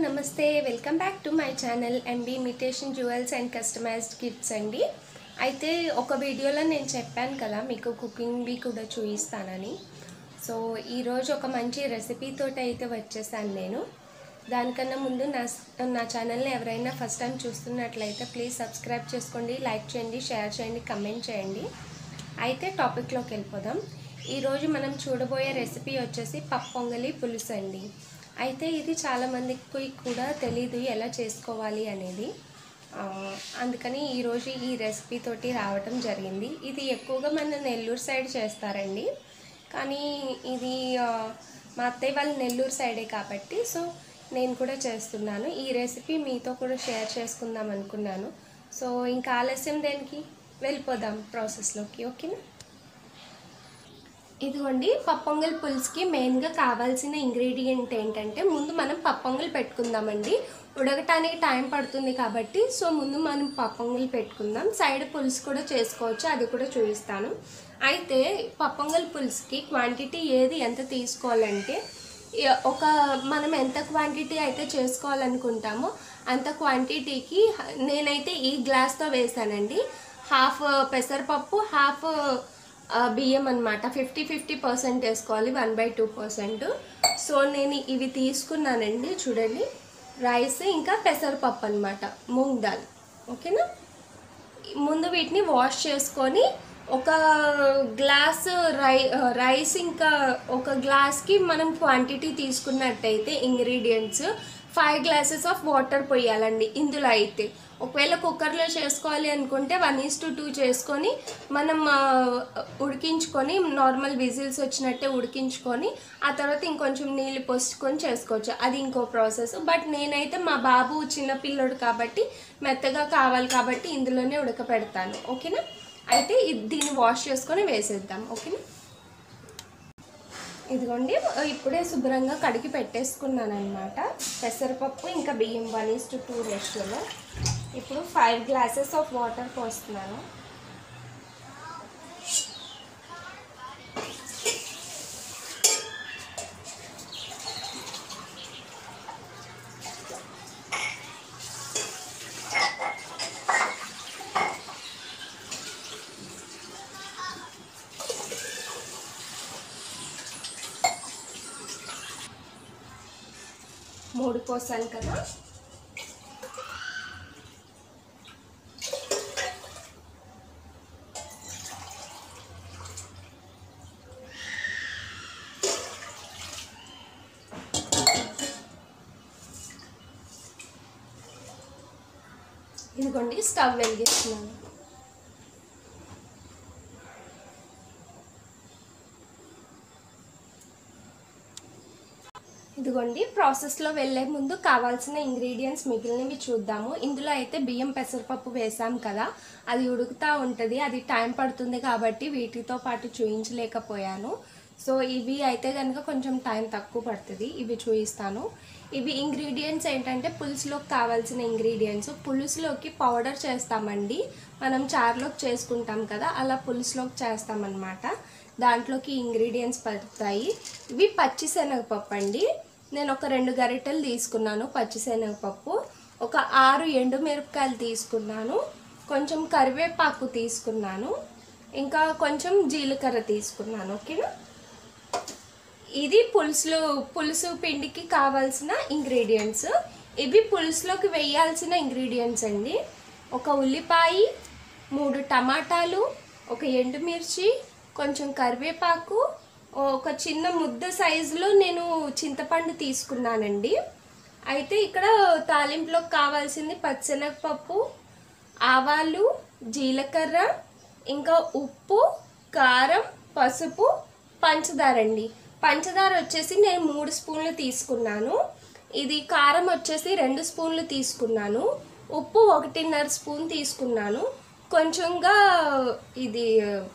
నమస్తే welcome back to my channel MB imitation jewels and customized gifts అండి. అయితే ఒక వీడియోలో నేను చెప్పాను కదా మీకు కుకింగ్వి కూడా చూపిస్తానని. సో ఈరోజు ఒక మంచి రెసిపీతో అయితే వచ్చేసాను నేను. దానికన్నా ముందు నా ఛానల్ని ఎవరైనా ఫస్ట్ టైం చూస్తున్నట్లయితే ప్లీజ్ సబ్స్క్రైబ్ చేసుకోండి, లైక్ చేయండి, షేర్ చేయండి, కమెంట్ చేయండి. అయితే టాపిక్లోకి వెళ్ళిపోదాం. ఈరోజు మనం చూడబోయే రెసిపీ వచ్చేసి పప్పు పొంగలి పులుసు అండి. అయితే ఇది చాలామందికి కూడా తెలీదు ఎలా చేసుకోవాలి అనేది. అందుకని ఈరోజు ఈ రెసిపీ తోటి రావటం జరిగింది. ఇది ఎక్కువగా మన నెల్లూరు సైడ్ చేస్తారండి, కానీ ఇది మా అత్తయ్య వాళ్ళు నెల్లూరు సైడే కాబట్టి సో నేను కూడా చేస్తున్నాను. ఈ రెసిపీ మీతో కూడా షేర్ చేసుకుందాం అనుకున్నాను. సో ఇంకా ఆలస్యం దేనికి, వెళ్ళిపోదాం ప్రాసెస్లోకి. ఓకేనా? ఇదిగోండి, పప్పు పొంగల్ పులుసుకి మెయిన్గా కావాల్సిన ఇంగ్రీడియంట్ ఏంటంటే ముందు మనం పప్పు పొంగల్ పెట్టుకుందామండి. ఉడకటానికి టైం పడుతుంది కాబట్టి సో ముందు మనం పప్పు పొంగల్ పెట్టుకుందాం. సైడ్ పులుసు కూడా చేసుకోవచ్చు, అది కూడా చూపిస్తాను. అయితే పప్పు పొంగల్ పులుసుకి క్వాంటిటీ ఏది ఎంత తీసుకోవాలంటే మనం ఎంత క్వాంటిటీ అయితే చేసుకోవాలనుకుంటామో అంత క్వాంటిటీకి నేనైతే ఈ గ్లాస్తో వేసానండి. హాఫ్ పెసరపప్పు, హాఫ్ బియ్యం అనమాట. 50-50% వేసుకోవాలి, 1/2%. సో నేను ఇవి తీసుకున్నానండి. చూడండి, రైస్ ఇంకా పెసరపప్పు అనమాట, మూంగ్ దాల్. ఓకేనా? ముందు వీటిని వాష్ చేసుకొని ఒక గ్లాస్ రైస్ ఇంకా ఒక గ్లాస్కి మనం క్వాంటిటీ తీసుకున్నట్టయితే ఇంగ్రీడియంట్స్ 5 glasses ఆఫ్ వాటర్ పోయాలండి. ఇందులో అయితే ఒకవేళ కుక్కర్లో చేసుకోవాలి అనుకుంటే 1:2 చేసుకొని మనం ఉడికించుకొని నార్మల్ విజిల్స్ వచ్చినట్టే ఉడికించుకొని ఆ తర్వాత ఇంకొంచెం నీళ్ళు పోసుకొని చేసుకోవచ్చు, అది ఇంకో ప్రాసెస్. బట్ నేనైతే మా బాబు చిన్నపిల్లడు కాబట్టి మెత్తగా కావాలి కాబట్టి ఇందులోనే ఉడకపెడతాను. ఓకేనా? అయితే దీన్ని వాష్ చేసుకొని వేసేద్దాం. ఓకేనా? ఇదిగోండి, ఇప్పుడే శుభ్రంగా కడిగి పెట్టేసుకున్నాను అనమాట పెసరపప్పు ఇంకా బియ్యం 1:2 రేషియోలో. ఇప్పుడు 5 glasses ఆఫ్ వాటర్ పోస్తున్నాను. మూడు పోసాను కదా. ఇదిగోండి, స్టవ్ వెలిగిస్తున్నాను. ఇదిగోండి, ప్రాసెస్లో వెళ్ళే ముందు కావాల్సిన ఇంగ్రీడియంట్స్ మిగిలినవి చూద్దాము. ఇందులో అయితే బియ్యం పెసరపప్పు వేసాం కదా, అది ఉడుకుతూ ఉంటుంది, అది టైం పడుతుంది కాబట్టి వీటితో పాటు చూయించలేకపోయాను. సో ఇవి అయితే కనుక కొంచెం టైం తక్కువ పడుతుంది, ఇవి చూపిస్తాను. ఇవి ఇంగ్రీడియంట్స్ ఏంటంటే పులుసులోకి కావాల్సిన ఇంగ్రీడియంట్స్. పులుసులోకి పౌడర్ చేస్తామండి, మనం చారులోకి చేసుకుంటాం కదా, అలా పులుసులోకి చేస్తామన్నమాట. దాంట్లోకి ఇంగ్రీడియంట్స్ పడతాయి. ఇవి పచ్చిశనగపప్పు అండి. నేను ఒక 2 గరిటెలు తీసుకున్నాను పచ్చిశనగపప్పు. ఒక 6 ఎండుమిరపకాయలు తీసుకున్నాను. కొంచెం కరివేపాకు తీసుకున్నాను. ఇంకా కొంచెం జీలకర్ర తీసుకున్నాను. ఓకేనా? ఇది పులుసు పిండికి కావాల్సిన ఇంగ్రీడియంట్స్. ఇవి పులుసులోకి వేయాల్సిన ఇంగ్రీడియంట్స్ అండి. ఒక ఉల్లిపాయ, 3 టమాటాలు, ఒక ఎండుమిర్చి, కొంచెం కరివేపాకు, ఒక చిన్న ముద్ద సైజులో నేను చింతపండు తీసుకున్నానండి. అయితే ఇక్కడ తాలింపులోకి కావాల్సింది పచ్చిశనగపప్పు, ఆవాలు, జీలకర్ర, ఇంకా ఉప్పు, కారం, పసుపు, పంచదార అండి. పంచదార వచ్చేసి నేను 3 స్పూన్లు తీసుకున్నాను. ఇది కారం వచ్చేసి 2 స్పూన్లు తీసుకున్నాను. ఉప్పు 1.5 స్పూన్ తీసుకున్నాను. కొంచెంగా ఇది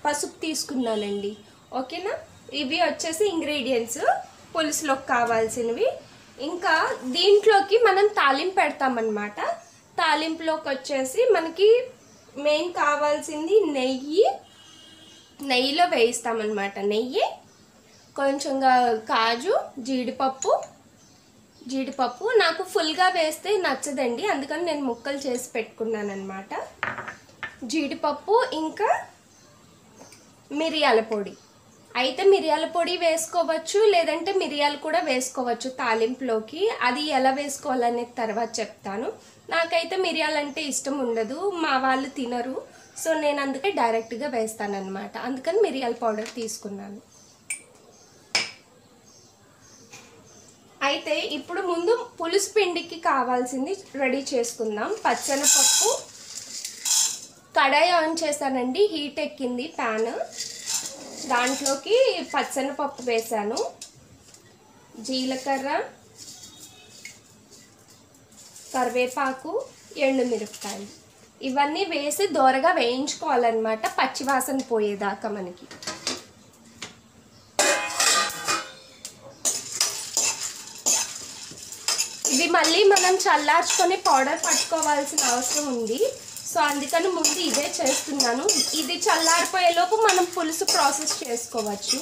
పసుపు తీసుకున్నానండి. ఓకేనా? ఇవి వచ్చేసి ఇంగ్రీడియంట్స్ పులుసులోకి కావాల్సినవి. ఇంకా దీంట్లోకి మనం తాలింపు పెడతామన్నమాట. తాలింపులోకి వచ్చేసి మనకి మెయిన్ కావాల్సింది నెయ్యిలో వేయిస్తామన్నమాట. నెయ్యి, కొంచెంగా కాజు, జీడిపప్పు, జీడిపప్పు నాకు ఫుల్గా వేస్తే నచ్చదండి, అందుకని నేను ముక్కలు చేసి పెట్టుకున్నాను అనమాట. జీడిపప్పు ఇంకా మిరియాల పొడి. అయితే మిరియాల పొడి వేసుకోవచ్చు, లేదంటే మిరియాలు కూడా వేసుకోవచ్చు తాలింపులోకి. అది ఎలా వేసుకోవాలనేది తర్వాత చెప్తాను. నాకైతే మిరియాలు అంటే ఇష్టం ఉండదు, మా వాళ్ళు తినరు. సో నేను అందుకే డైరెక్ట్గా వేస్తాను అనమాట. అందుకని మిరియాల పౌడర్ తీసుకున్నాను. అయితే ఇప్పుడు ముందు పులుసు పిండికి కావాల్సింది రెడీ చేసుకుందాం. పచ్చెనపప్పు కడాయి ఆన్ చేశానండి, హీట్ ఎక్కింది ప్యాన్. దాంట్లోకి పచ్చెనపప్పు వేసాను, జీలకర్ర, కరివేపాకు, ఎండుమిరపకాయలు ఇవన్నీ వేసి దోరగా వేయించుకోవాలన్నమాట, పచ్చివాసన పోయేదాకా మనకి. ఇది మళ్ళీ మనం చల్లార్చుకొని పౌడర్ పట్టుకోవాల్సిన అవసరం ఉంది. సో అందుకని ముందు ఇదే చేస్తున్నాను. ఇది చల్లారిపోయేలోపు మనం పులుసు ప్రాసెస్ చేసుకోవచ్చు.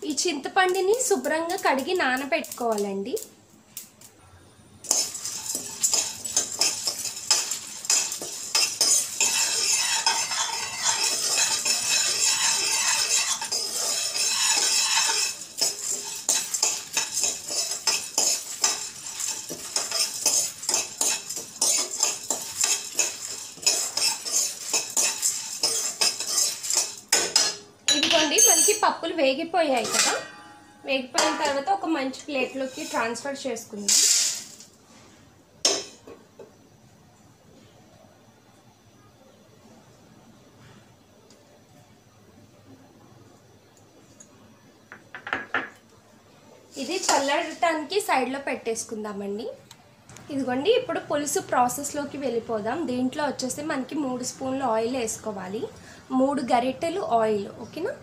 ఈ చింతపండుని శుభ్రంగా కడిగి నానబెట్టుకోవాలండి. ఇదిగోండి, మనకి పప్పులు వేగిపోయాయి కదా. వేగిపోయిన తర్వాత ఒక మంచి ప్లేట్లోకి ట్రాన్స్ఫర్ చేసుకుందాం. ఇది చల్లడానికి సైడ్లో పెట్టేసుకుందామండి. ఇదిగోండి, ఇప్పుడు పులుసు ప్రాసెస్లోకి వెళ్ళిపోదాం. దీంట్లో వచ్చేసి మనకి 3 స్పూన్లు ఆయిల్ వేసుకోవాలి, 3 గరిటెలు ఆయిల్. ఓకేనా?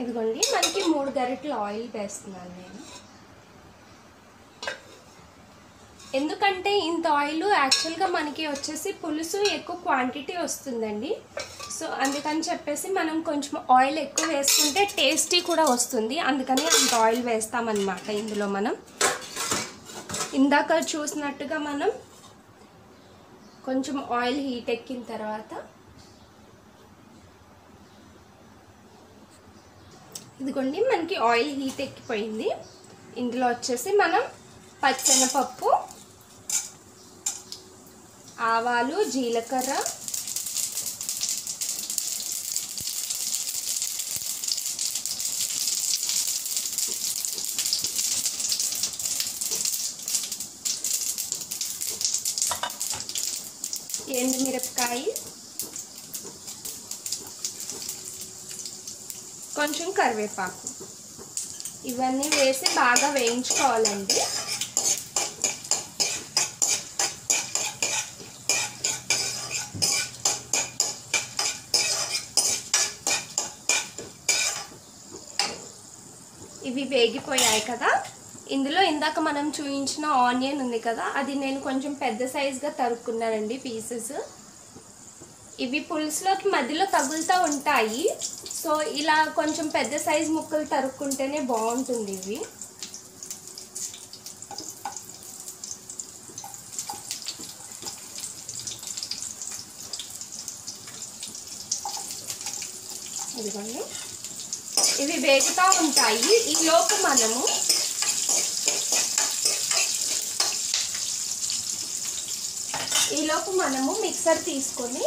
ఇదిగోండి, మనకి 3 గరిటెలు ఆయిల్ వేస్తున్నాను నేను. ఎందుకంటే ఇంత ఆయిల్ యాక్చువల్గా మనకి వచ్చేసి పులుసు ఎక్కువ క్వాంటిటీ వస్తుందండి. సో అందుకని చెప్పేసి మనం కొంచెం ఆయిల్ ఎక్కువ వేసుకుంటే టేస్టీ కూడా వస్తుంది. అందుకని అంత ఆయిల్ వేస్తామన్నమాట ఇందులో. మనం ఇందాక చూసినట్టుగా మనం కొంచెం ఆయిల్ హీట్ ఎక్కిన తర్వాత ఇదిగోండి, మనకి ఆయిల్ హీట్ ఎక్కిపోయింది. ఇందులో వచ్చేసి మనం పచ్చెనపప్పు, ఆవాలు, జీలకర్ర, ఎండుమిరపకాయ, కొంచెం కరివేపాకు ఇవన్నీ వేసి బాగా వేయించుకోవాలండి. ఇవి వేగిపోయాయి కదా. ఇందులో ఇందాక మనం చూపించిన ఆనియన్ ఉంది కదా, అది నేను కొంచెం పెద్ద సైజ్గా తరుక్కున్నానండి పీసెస్. ఇవి పులుసులోకి మధ్యలో తగులుతూ ఉంటాయి. సో ఇలా కొంచెం పెద్ద సైజ్ ముక్కలు తరుక్కుంటేనే బాగుంటుంది ఇవి. ఇదిగోండి, ఇవి వేగుతూ ఉంటాయి. ఈలోపు మనము మిక్సర్ తీసుకొని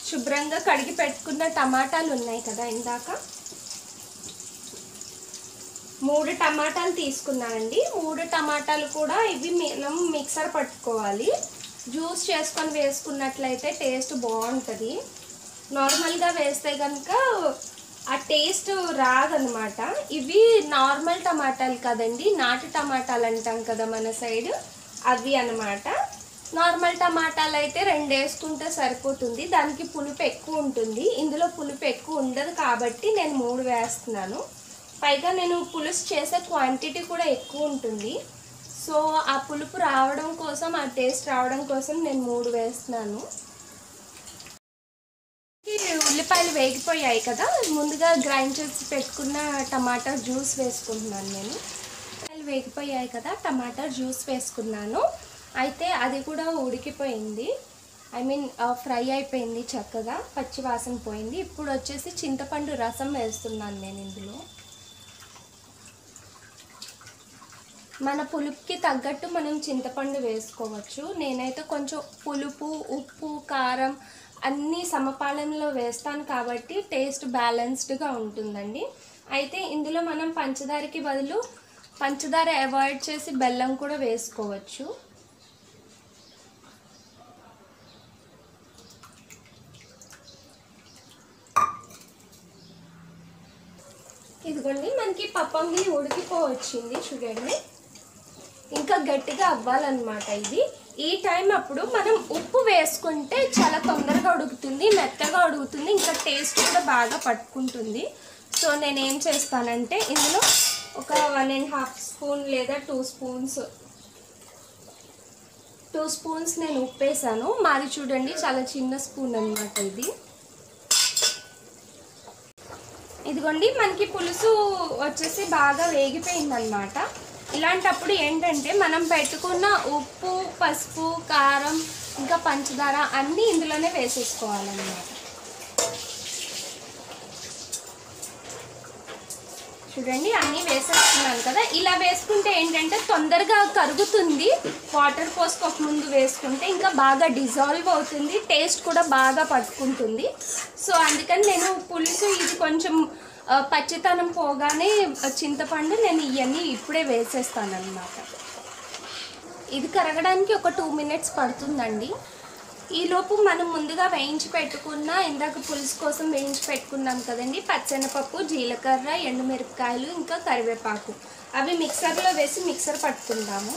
శుభ్రంగా కడిగి పెట్టుకున్న టమాటాలు ఉన్నాయి కదా, ఇందాక 3 టమాటాలు తీసుకున్నానండి. 3 టమాటాలు కూడా ఇవి మనం మిక్సర్ పట్టుకోవాలి. జ్యూస్ చేసుకొని వేసుకున్నట్లయితే టేస్ట్ బాగుంటుంది. నార్మల్గా వేస్తే కనుక ఆ టేస్ట్ రాదనమాట. ఇవి నార్మల్ టమాటాలు కదండి, నాటు టమాటాలు అంటాం కదా మన సైడ్, అవి అనమాట. నార్మల్ టమాటాలు అయితే 2 వేసుకుంటే సరిపోతుంది, దానికి పులుపు ఎక్కువ ఉంటుంది. ఇందులో పులుపు ఎక్కువ ఉండదు కాబట్టి నేను 3 వేస్తున్నాను. పైగా నేను పులుసు చేసే క్వాంటిటీ కూడా ఎక్కువ ఉంటుంది. సో ఆ పులుపు రావడం కోసం, ఆ టేస్ట్ రావడం కోసం నేను 3 వేస్తున్నాను. ఉల్లిపాయలు వేగిపోయాయి కదా, ముందుగా గ్రైండ్ చేసి పెట్టుకున్న టమాటా జ్యూస్ వేసుకుంటున్నాను నేను. ఉల్లిపాయలు వేగిపోయాయి కదా, టమాటా జ్యూస్ వేసుకున్నాను. అయితే అది కూడా ఉడికిపోయింది, ఫ్రై అయిపోయింది, చక్కగా పచ్చి వాసన పోయింది. ఇప్పుడు వచ్చేసి చింతపండు రసం వేస్తున్నాను నేను ఇందులో. మన పులుపుకి తగ్గట్టు మనం చింతపండు వేసుకోవచ్చు. నేనైతే కొంచెం పులుపు, ఉప్పు, కారం అన్నీ సమపాలనలో వేస్తాను కాబట్టి టేస్ట్ బ్యాలెన్స్డ్గా ఉంటుందండి. అయితే ఇందులో మనం పంచదారకి బదులు పంచదార అవాయిడ్ చేసి బెల్లం కూడా వేసుకోవచ్చు. ఇదిగోండి, మనకి పప్పంగి ఉడికిపోవచ్చింది చూడండి. ఇంకా గట్టిగా అవ్వాలన్నమాట ఇది. ఈ టైం అప్పుడు మనం ఉప్పు వేసుకుంటే చాలా తొందరగా ఉడుకుతుంది, మెత్తగా ఉడుకుతుంది, ఇంకా టేస్ట్ కూడా బాగా పట్టుకుంటుంది. సో నేనేం చేస్తానంటే ఇందులో ఒక 1.5 స్పూన్ లేదా 2 స్పూన్స్ నేను ఉప్పు వేసాను. మాది చూడండి చాలా చిన్న స్పూన్ అన్నమాట ఇది. ఇదిగోండి, మనకి పులుసు వచ్చేసి బాగా వేగిపోయిందన్నమాట. ఇలాంటప్పుడు ఏంటంటే మనం పెట్టుకున్న ఉప్పు, పసుపు, కారం, ఇంకా పంచదార అన్నీ ఇందులోనే వేసేసుకోవాలన్నమాట. చూడండి, అన్నీ వేసేస్తున్నాను కదా. ఇలా వేసుకుంటే ఏంటంటే తొందరగా కరుగుతుంది. వాటర్ పోసుకోక ముందు వేసుకుంటే ఇంకా బాగా డిజాల్వ్ అవుతుంది, టేస్ట్ కూడా బాగా పట్టుకుంటుంది. సో అందుకని నేను పులుసు ఇది కొంచెం పచ్చితనం పోగానే చింతపండు నేను ఇవన్నీ ఇప్పుడే వేసేస్తాను అన్నమాట. ఇది కరగడానికి ఒక 2 మినిట్స్ పడుతుందండి. ఈలోపు మనం ముందుగా వేయించి పెట్టుకున్న, ఇందాక పులుసు కోసం వేయించి పెట్టుకున్నాం కదండి, పచ్చెనపప్పు, జీలకర్ర, ఎండుమిరపకాయలు, ఇంకా కరివేపాకు, అవి మిక్సర్లో వేసి మిక్సర్ పట్టుకుంటాము.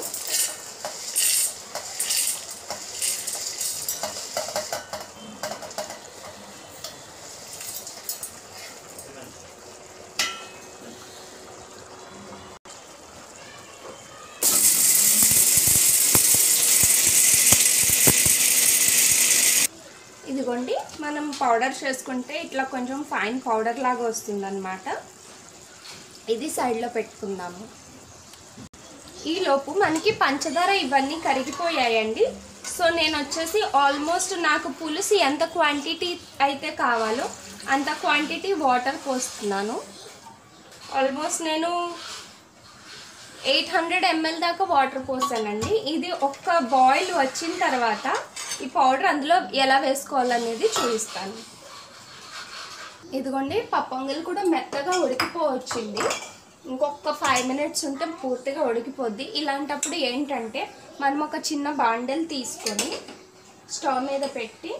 ఇదిగోండి, మనం పౌడర్ చేసుకుంటే ఇట్లా కొంచెం ఫైన్ పౌడర్ లాగా వస్తుందన్నమాట. ఇది సైడ్లో పెట్టుకుందాము. ఈలోపు మనకి పంచదార ఇవన్నీ కరిగిపోయాయండి. సో నేను వచ్చేసి ఆల్మోస్ట్ నాకు పులుసు ఎంత క్వాంటిటీ అయితే కావాలో అంత క్వాంటిటీ వాటర్ పోస్తున్నాను. ఆల్మోస్ట్ నేను 800 ml దాకా వాటర్ పోసానండి. ఇది ఒక్క బాయిల్ వచ్చిన తర్వాత ఈ పౌడర్ అందులో ఎలా వేసుకోవాలనేది చూపిస్తాను. ఇదిగోండి, పప్పొంగల్ కూడా మెత్తగా ఉడికిపోవచ్చింది. ఇంకొక 5 మినిట్స్ ఉంటే పూర్తిగా ఉడికిపోద్ది. ఇలాంటప్పుడు ఏంటంటే మనం ఒక చిన్న బాండెల్ తీసుకొని స్టవ్ మీద పెట్టి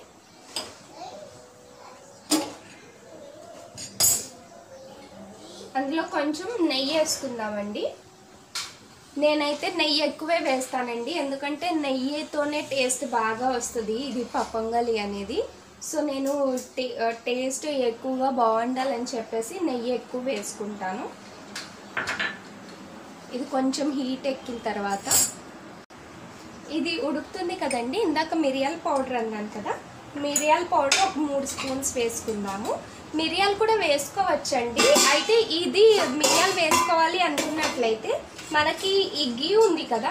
అందులో కొంచెం నెయ్యి వేసుకుందామండి. నేనైతే నెయ్యి ఎక్కువే వేస్తానండి, ఎందుకంటే నెయ్యితోనే టేస్ట్ బాగా వస్తుంది ఇది పప్పొంగలి అనేది. సో నేను టేస్ట్ ఎక్కువగా బాగుండాలని చెప్పేసి నెయ్యి ఎక్కువ వేసుకుంటాను. ఇది కొంచెం హీట్ ఎక్కిన తర్వాత ఇది ఉడుకుతుంది కదండి. ఇందాక మిరియాల పౌడర్ అన్నాను కదా, మిరియాల పౌడర్ ఒక 3 స్పూన్స్ వేసుకుందాము. మిరియాలు కూడా వేసుకోవచ్చండి. అయితే ఇది మిరియాలు వేసుకోవాలి అనుకున్నట్లయితే మనకి ఈ గీ ఉంది కదా,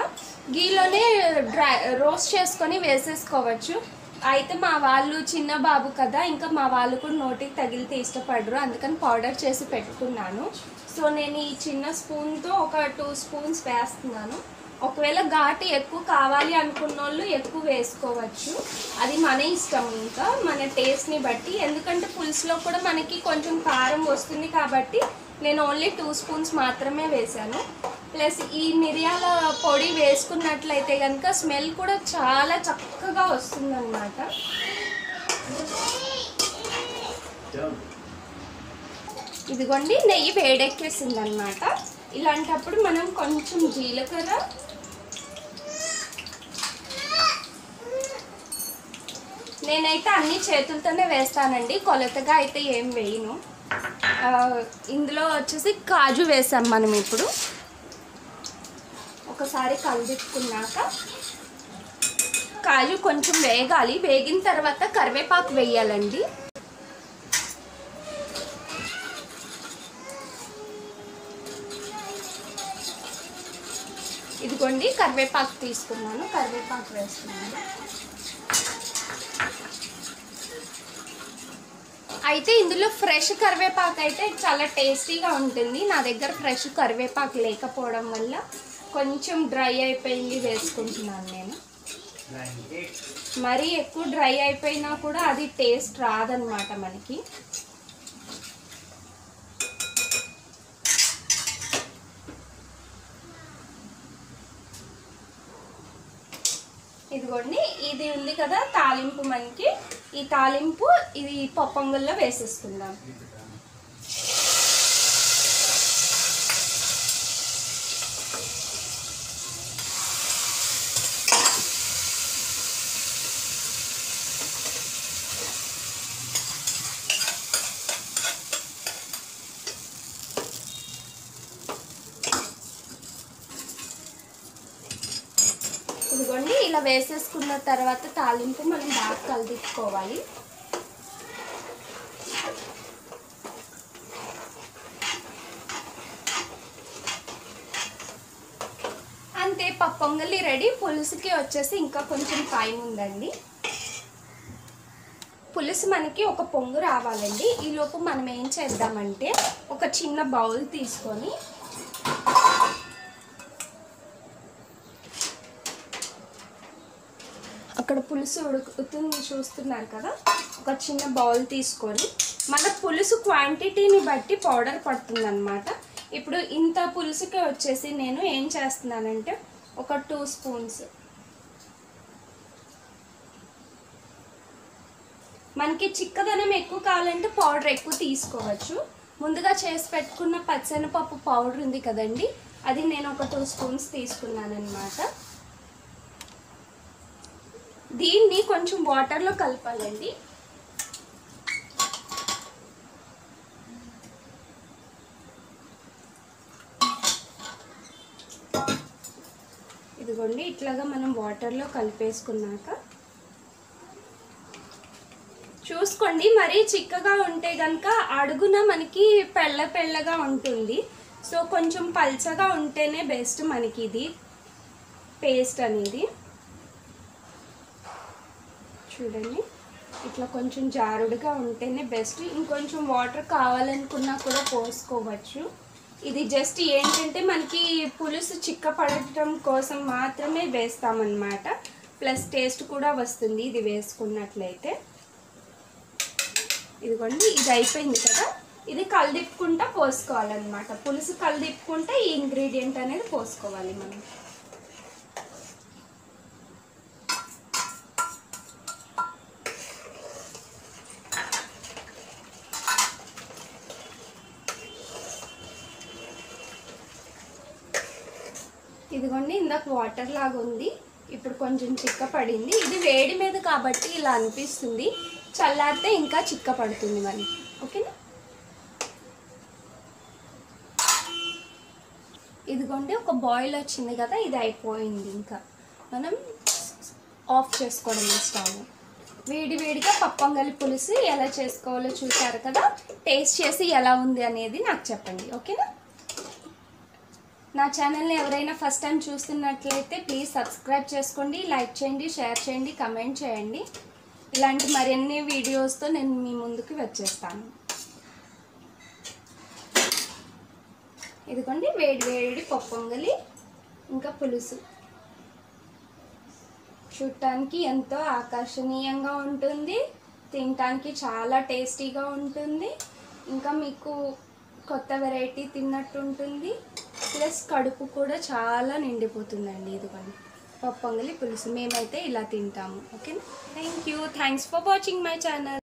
గీలోనే రోస్ట్ చేసుకొని వేసేసుకోవచ్చు. అయితే మా వాళ్ళు చిన్న బాబు కదా, ఇంకా మా వాళ్ళు కూడా నోటికి తగిలితే ఇష్టపడరు, అందుకని పౌడర్ చేసి పెట్టుకున్నాను. సో నేను ఈ చిన్న స్పూన్తో ఒక 2 స్పూన్స్ వేస్తున్నాను. ఒకవేళ ఘాటు ఎక్కువ కావాలి అనుకున్న వాళ్ళు ఎక్కువ వేసుకోవచ్చు, అది మన ఇష్టం, ఇంకా మన టేస్ట్ని బట్టి. ఎందుకంటే పులుసులో కూడా మనకి కొంచెం కారం వస్తుంది కాబట్టి నేను ఓన్లీ 2 స్పూన్స్ మాత్రమే వేసాను. ప్లస్ ఈ మిరియాల పొడి వేసుకున్నట్లయితే కనుక స్మెల్ కూడా చాలా చక్కగా వస్తుందన్నమాట. ఇదిగోండి నెయ్యి వేడెక్కేసింది అనమాట. ఇలాంటప్పుడు మనం కొంచెం జీలకర్ర, నేనైతే అన్ని చేతులతోనే వేస్తానండి, కొలతగా అయితే ఏం వేయను. ఇందులో వచ్చేసి కాజు వేసాం మనం. ఇప్పుడు ఒకసారి కలిదిప్పుకున్నాక కాజు కొంచెం వేగాలి. వేగిన తర్వాత కరివేపాకు వేయాలండి. ఇదిగోండి కరివేపాకు తీసుకున్నాను, కరివేపాకు వేస్తున్నాను. అయితే ఇందులో ఫ్రెష్ కరివేపాకు అయితే చాలా టేస్టీగా ఉంటుంది. నా దగ్గర ఫ్రెష్ కరివేపాకు లేకపోవడం వల్ల కొంచెం డ్రై అయిపోయింది వేసుకుంటున్నాను నేను. మరీ ఎక్కువ డ్రై అయిపోయినా కూడా అది టేస్ట్ రాదనమాట మనకి. ఇదిగోండి ఇది ఉంది కదా తాలింపు మనకి. ఈ తాలింపు ఇది పొంగల్లో వేసేసుకుందాం. ఇదిగోండి ఇలా వేసేసుకున్న తర్వాత తాలింపు మనం బాగా కలిదిప్పుకోవాలి. అంతే, పొంగలి రెడీ. పులుసుకి వచ్చేసి ఇంకా కొంచెం టైం ఉందండి. పులుసు మనకి ఒక పొంగు రావాలండి. ఈలోపు మనం ఏం చేద్దామంటే ఒక చిన్న బౌల్ తీసుకొని అక్కడ పులుసు ఉడుకుతుంది చూస్తున్నారు కదా, ఒక చిన్న బౌల్ తీసుకొని మన పులుసు క్వాంటిటీని బట్టి పౌడర్ పడుతుంది అనమాట. ఇప్పుడు ఇంత పులుసుకి వచ్చేసి నేను ఏం చేస్తున్నానంటే ఒక 2 స్పూన్స్, మనకి చిక్కదనం ఎక్కువ కావాలంటే పౌడర్ ఎక్కువ తీసుకోవచ్చు. ముందుగా చేసి పెట్టుకున్న పచ్చెనపప్పు పౌడర్ ఉంది కదండి, అది నేను ఒక 2 స్పూన్స్ తీసుకున్నాను అనమాట. దీన్ని కొంచెం వాటర్లో కలపాలండి. ఇదిగోండి ఇట్లాగా మనం వాటర్లో కలిపేసుకున్నాక చూసుకోండి, మరీ చిక్కగా ఉంటే కనుక అడుగున మనకి పెళ్ళగా ఉంటుంది. సో కొంచెం పల్చగా ఉంటేనే బెస్ట్ మనకి ఇది పేస్ట్ అనేది. చూడండి ఇట్లా కొంచెం జారుడుగా ఉంటేనే బెస్ట్. ఇంకొంచెం వాటర్ కావాలనుకున్నా కూడా పోసుకోవచ్చు. ఇది జస్ట్ ఏంటంటే మనకి పులుసు చిక్కపడటం కోసం మాత్రమే వేస్తామన్నమాట. ప్లస్ టేస్ట్ కూడా వస్తుంది ఇది వేసుకున్నట్లయితే. ఇదిగోండి ఇది అయిపోయింది కదా, ఇది కలిదిప్పుకుంటా పోసుకోవాలన్నమాట. పులుసు కలిదిప్పుకుంటే ఈ ఇంగ్రీడియంట్ అనేది పోసుకోవాలి మనం. ఇదిగోండి ఇందాక వాటర్ లాగా ఉంది, ఇప్పుడు కొంచెం చిక్క పడింది. ఇది వేడి మీద కాబట్టి ఇలా అనిపిస్తుంది, చల్లారితే ఇంకా చిక్క పడుతుంది మరి. ఓకేనా? ఇదిగోండి ఒక బాయిల్ వచ్చింది కదా, ఇది అయిపోయింది. ఇంకా మనం ఆఫ్ చేసుకోవడం స్టవ్. వేడివేడిగా పొంగలి పులుసు ఎలా చేసుకోవాలో చూసారు కదా. టేస్ట్ చేసి ఎలా ఉంది అనేది నాకు చెప్పండి. ఓకేనా? నా ఛానల్ని ఎవరైనా ఫస్ట్ టైం చూస్తున్నట్లయితే ప్లీజ్ సబ్స్క్రైబ్ చేసుకోండి, లైక్ చేయండి, షేర్ చేయండి, కమెంట్ చేయండి. ఇలాంటి మరిన్ని వీడియోస్తో నేను మీ ముందుకు వచ్చేస్తాను. ఇదిగోండి వేడి వేడి పొంగలి ఇంకా పులుసు చూడటానికి ఎంతో ఆకర్షణీయంగా ఉంటుంది, తినటానికి చాలా టేస్టీగా ఉంటుంది. ఇంకా మీకు కొత్త వెరైటీ తిన్నట్టు ఉంటుంది, ప్లస్ కడుపు కూడా చాలా నిండిపోతుందండి. ఇదిగోండి పొంగలి పులుసు మేమైతే ఇలా తింటాము. ఓకేనా? Thank you. Thanks for watching my channel.